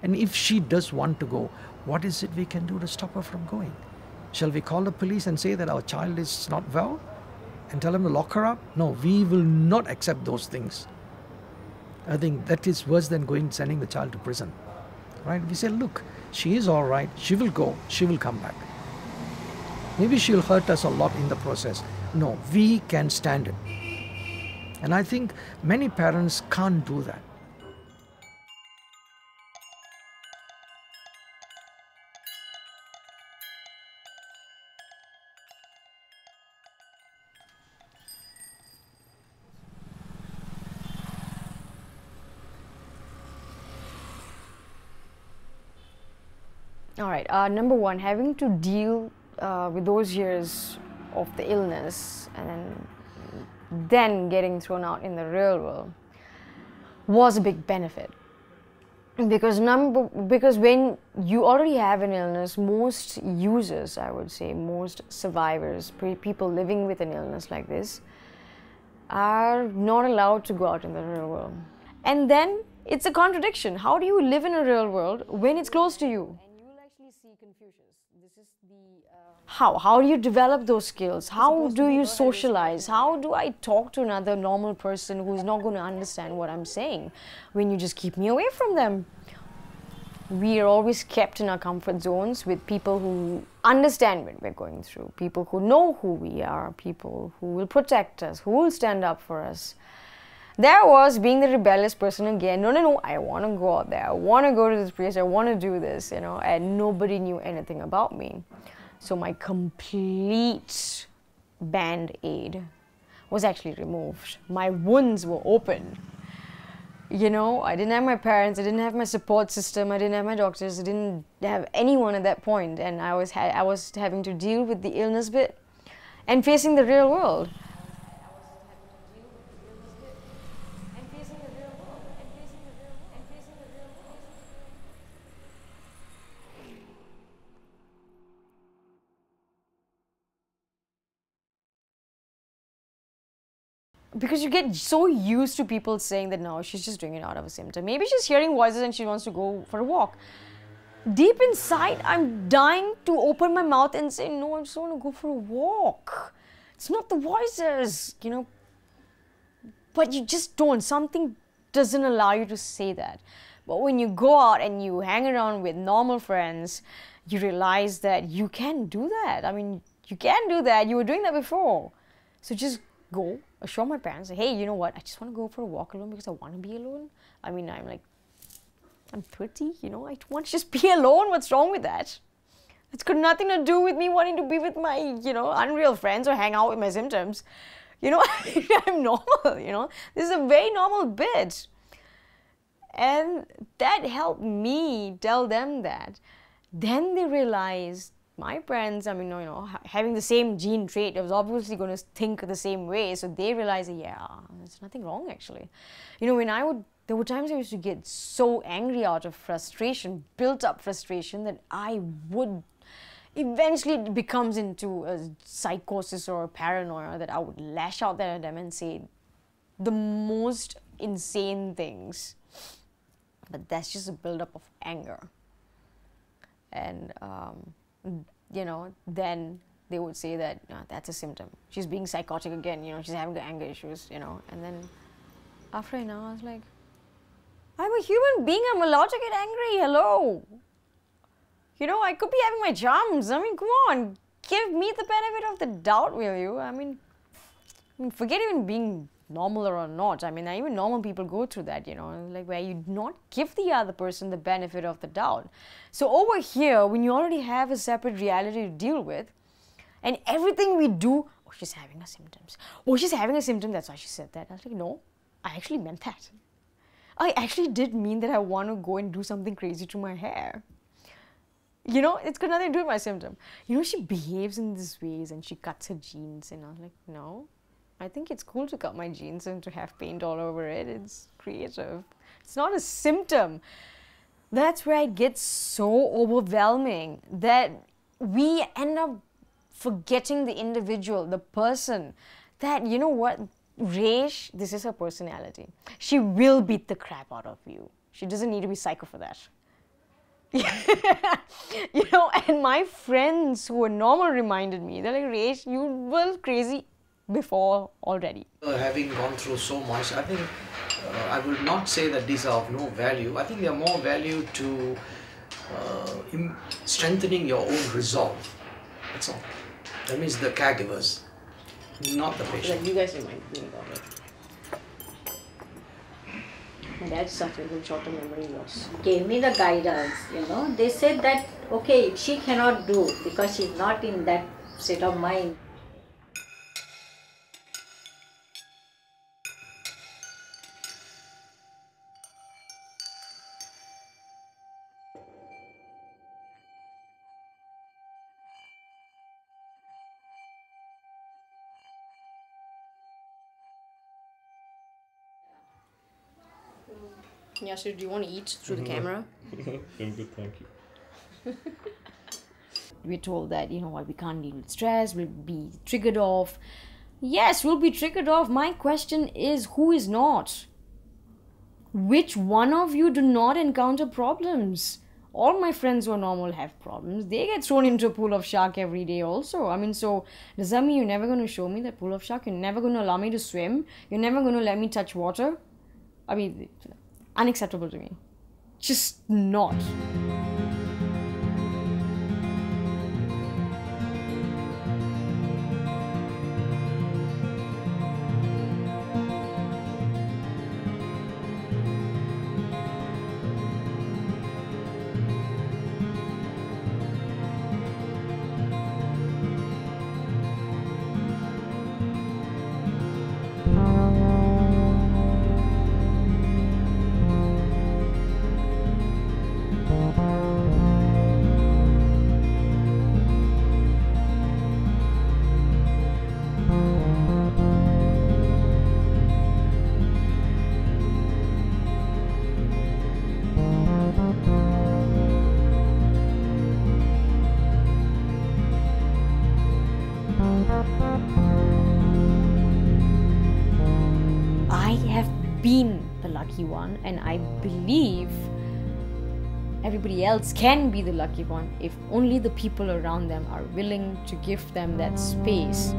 And if she does want to go, what is it we can do to stop her from going? Shall we call the police and say that our child is not well and tell them to lock her up? No, we will not accept those things. I think that is worse than sending the child to prison. Right? We say, look, she is all right. She will go. She will come back. Maybe she'll hurt us a lot in the process. No, we can stand it. And I think many parents can't do that. All right, number one, having to deal with those years of the illness and then getting thrown out in the real world was a big benefit. Because when you already have an illness, most users, I would say, most survivors, people living with an illness like this, are not allowed to go out in the real world. And then it's a contradiction. How do you live in a real world when it's close to you? How do you develop those skills? How do you socialize? How do I talk to another normal person who's not going to understand what I'm saying when you just keep me away from them? We are always kept in our comfort zones with people who understand what we're going through, people who know who we are, people who will protect us, who will stand up for us. There was being the rebellious person again. No, I want to go out there. I want to go to this place. I want to do this, you know, and nobody knew anything about me. So my complete band-aid was actually removed. My wounds were open. You know, I didn't have my parents, I didn't have my support system, I didn't have my doctors, I didn't have anyone at that point, and I was having to deal with the illness bit and facing the real world. Because you get so used to people saying that no, she's just doing it out of a symptom. Maybe she's hearing voices and she wants to go for a walk. Deep inside, I'm dying to open my mouth and say, no, I just want to go for a walk. It's not the voices, you know. But you just don't. Something doesn't allow you to say that. But when you go out and you hang around with normal friends, you realize that you can do that. I mean, you can do that. You were doing that before. So just go, assure my parents, say, hey, you know what, I just want to go for a walk alone because I want to be alone. I mean, I'm 30, you know, I want to just be alone. What's wrong with that? It's got nothing to do with me wanting to be with my, you know, unreal friends or hang out with my symptoms. You know, I'm normal, you know. This is a very normal bit. And that helped me tell them that. Then they realized, my parents, I mean, you know, having the same gene trait, I was obviously going to think the same way. So they realized, yeah, there's nothing wrong actually. You know, there were times I used to get so angry out of frustration, built up frustration, that I would eventually it becomes into a psychosis or a paranoia that I would lash out there at them and say the most insane things. But that's just a buildup of anger. And, you know, then they would say that that's a symptom. She's being psychotic again, you know, she's having the anger issues, you know. And then after I know, I was like, I'm a human being, I'm allowed to get angry, hello. You know, I could be having my charms. I mean, come on, give me the benefit of the doubt, will you? I mean, forget even being normal or not. I mean, even normal people go through that, you know, like where you not give the other person the benefit of the doubt. So over here, when you already have a separate reality to deal with, and everything we do, oh, she's having her symptoms. Oh, she's having a symptom, that's why she said that. I was like, no, I actually meant that. I actually did mean that I want to go and do something crazy to my hair. You know, it's got nothing to do with my symptom. You know, she behaves in these ways and she cuts her jeans, and I was like, no. I think it's cool to cut my jeans and to have paint all over it. It's creative. It's not a symptom. That's where it gets so overwhelming that we end up forgetting the individual, the person. That, you know what, Resh, this is her personality. She will beat the crap out of you. She doesn't need to be psycho for that. You know, and my friends who were normal reminded me, they're like, Resh, you were crazy before already. Having gone through so much, I think I will not say that these are of no value. I think they are more value to strengthening your own resolve. That's all. That means the caregivers, not the patient. Like you guys reminded me about it. My dad suffered from short-term memory loss. Gave me the guidance, you know. They said that, okay, she cannot do because she's not in that state of mind. Yeah, so do you want to eat through the camera? I'm good, thank you. We're told that, you know what, we can't deal with stress, we'll be triggered off. Yes, we'll be triggered off. My question is, who is not? Which one of you do not encounter problems? All my friends who are normal have problems. They get thrown into a pool of shark every day also. I mean, so does that mean you're never going to show me that pool of shark? You're never going to allow me to swim? You're never going to let me touch water? I mean, unacceptable to me. Just not. I have been the lucky one, and I believe everybody else can be the lucky one if only the people around them are willing to give them that space.